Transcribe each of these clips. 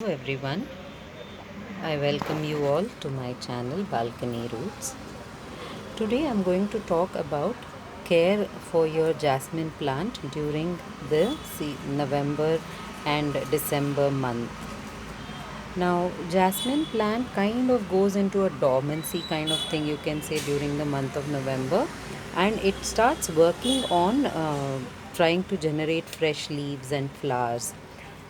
Hello everyone, I welcome you all to my channel Balcony Roots. Today I'm going to talk about care for your jasmine plant during the November and December month. Now, jasmine plant kind of goes into a dormancy kind of thing, you can say, during the month of November, and it starts working on trying to generate fresh leaves and flowers.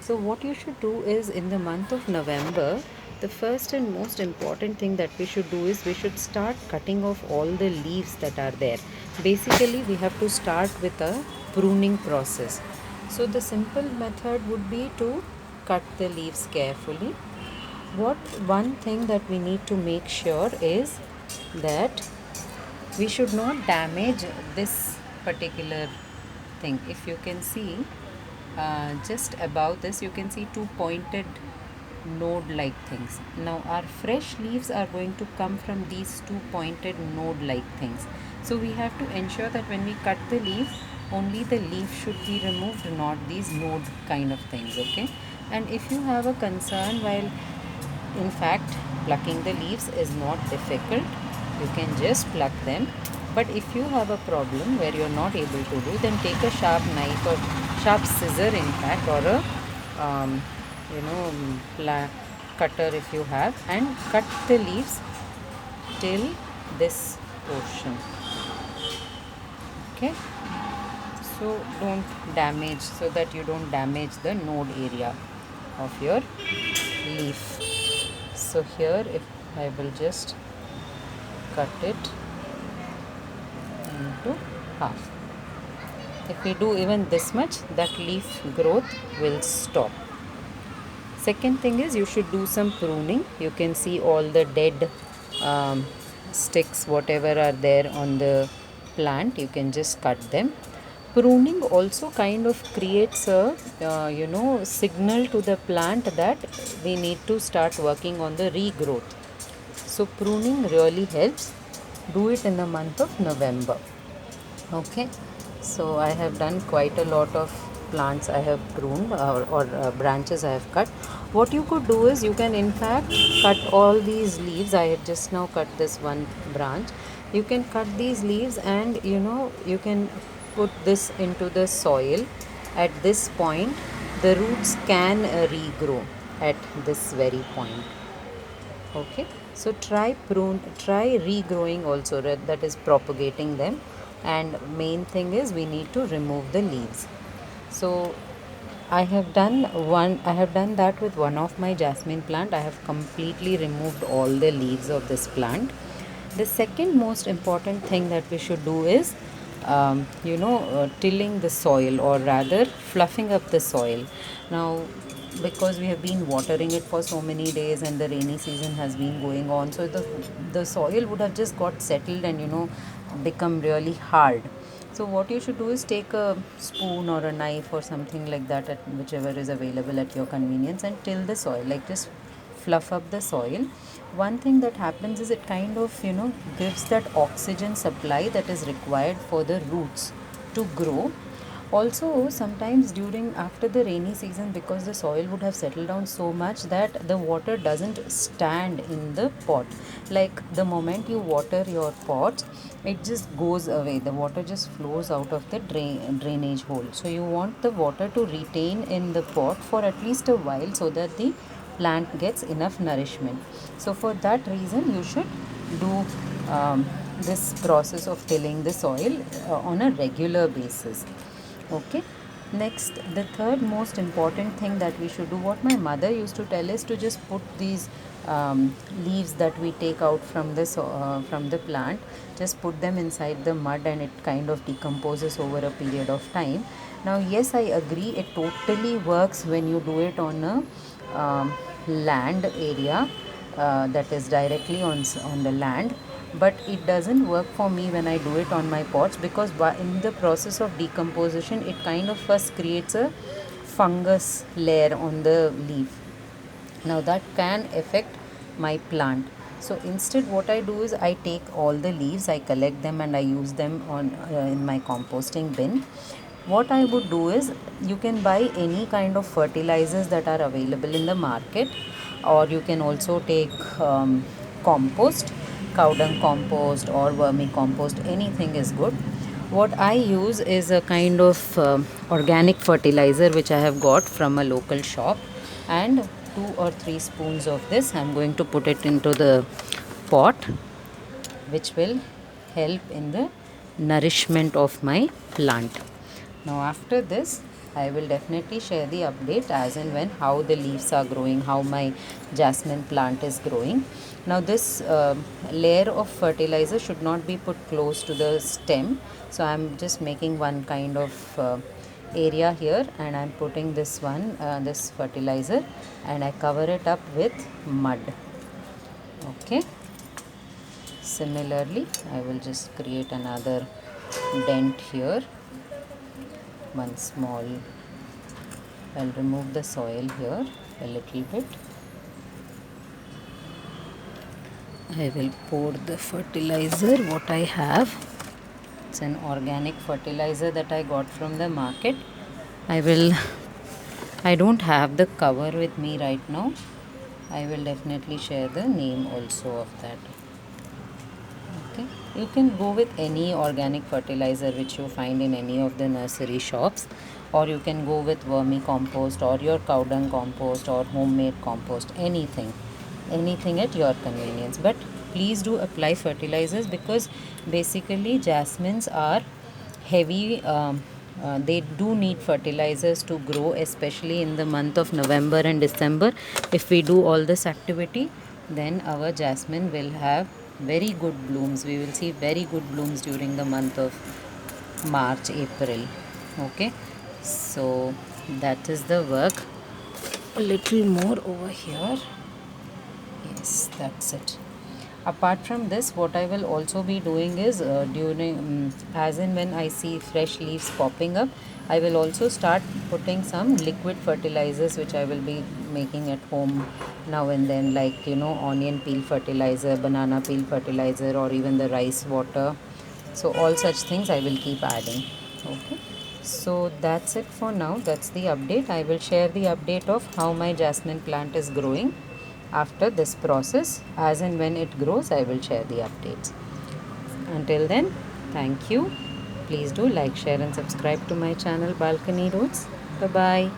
So, what you should do is in the month of November, the first and most important thing that we should do is we should start cutting off all the leaves that are there. Basically, we have to start with a pruning process. So, the simple method would be to cut the leaves carefully. What one thing that we need to make sure is that we should not damage this particular thing. If you can see, just above this you can see two pointed node like things. Now our fresh leaves are going to come from these two pointed node like things, so we have to ensure that when we cut the leaves, only the leaf should be removed, not these node kind of things. Okay, and if you have a concern while, in fact, plucking the leaves is not difficult. You can just pluck them. But if you have a problem where you're not able to do, then take a sharp knife or sharp scissor, in fact, or a um, you know cutter if you have, and cut the leaves till this portion. Okay, so don't damage, so that you don't damage the node area of your leaf. So here, if I will just cut it into half. If we do even this much, that leaf growth will stop. Second thing is you should do some pruning. You can see all the dead um, sticks, whatever are there on the plant, you can just cut them. Pruning also kind of creates a signal to the plant that we need to start working on the regrowth. So pruning really helps. Do it in the month of November. Okay, so I have done quite a lot of plants I have pruned, or branches I have cut. What you could do is you can in fact cut all these leaves. I had just now cut this one branch. You can cut these leaves, and you can put this into the soil. At this point, the roots can regrow at this very point. Okay, so try regrowing also, that is propagating them. And main thing is we need to remove the leaves. So I have done that with one of my jasmine plant. I have completely removed all the leaves of this plant. The second most important thing that we should do is tilling the soil, or rather fluffing up the soil. Now, because we have been watering it for so many days and the rainy season has been going on, so the soil would have just got settled and become really hard. So what you should do is take a spoon or a knife or something like that, at whichever is available at your convenience, and till the soil, like just fluff up the soil. One thing that happens is it kind of gives that oxygen supply that is required for the roots to grow. Also, sometimes during after the rainy season, because the soil would have settled down so much that the water doesn't stand in the pot. Like the moment you water your pots, it just goes away. The water just flows out of the drainage hole. So you want the water to retain in the pot for at least a while, so that the plant gets enough nourishment. So for that reason, you should do this process of tilling the soil on a regular basis. Okay, next, the third most important thing that we should do, what my mother used to tell, is to just put these leaves that we take out from from the plant, just put them inside the mud, and it kind of decomposes over a period of time. Now yes, I agree, it totally works when you do it on a land area that is directly on the land, but it doesn't work for me when I do it on my pots, because in the process of decomposition it kind of first creates a fungus layer on the leaf. Now that can affect my plant. So instead, what I do is I take all the leaves, I collect them, and I use them on in my composting bin. what I would do is, you can buy any kind of fertilizers that are available in the market, or you can also take compost, cow dung compost or vermicompost, anything is good. What I use is a kind of organic fertilizer which I have got from a local shop, and 2 or 3 spoons of this I'm going to put it into the pot, which will help in the nourishment of my plant. Now after this, I will definitely share the update as and when how the leaves are growing, how my jasmine plant is growing. Now this layer of fertilizer should not be put close to the stem, so I'm just making one kind of area here, and I'm putting this one, this fertilizer, and I cover it up with mud. Okay. Similarly, I will just create another dent here, one small. I'll remove the soil here a little bit. I will pour the fertilizer what I have. It's an organic fertilizer that I got from the market. I don't have the cover with me right now. I will definitely share the name also of that. Okay. You can go with any organic fertilizer which you find in any of the nursery shops, or you can go with vermicompost or your cow dung compost or homemade compost, anything at your convenience. But please do apply fertilizers, because basically jasmines are heavy. They do need fertilizers to grow, especially in the month of November and December. If we do all this activity, then our jasmine will have very good blooms. We will see very good blooms during the month of March, April. Okay, so that is the work. A little more over here. Yes, that's it. Apart from this, what I will also be doing is, during as and when I see fresh leaves popping up, I will also start putting some liquid fertilizers which I will be making at home now and then, like onion peel fertilizer, banana peel fertilizer, or even the rice water. So all such things I will keep adding. Okay, so that's it for now. That's the update. I will share the update of how my jasmine plant is growing after this process. As and when it grows, I will share the updates. Until then, thank you. Please do like, share and subscribe to my channel Balcony Roots. Bye bye.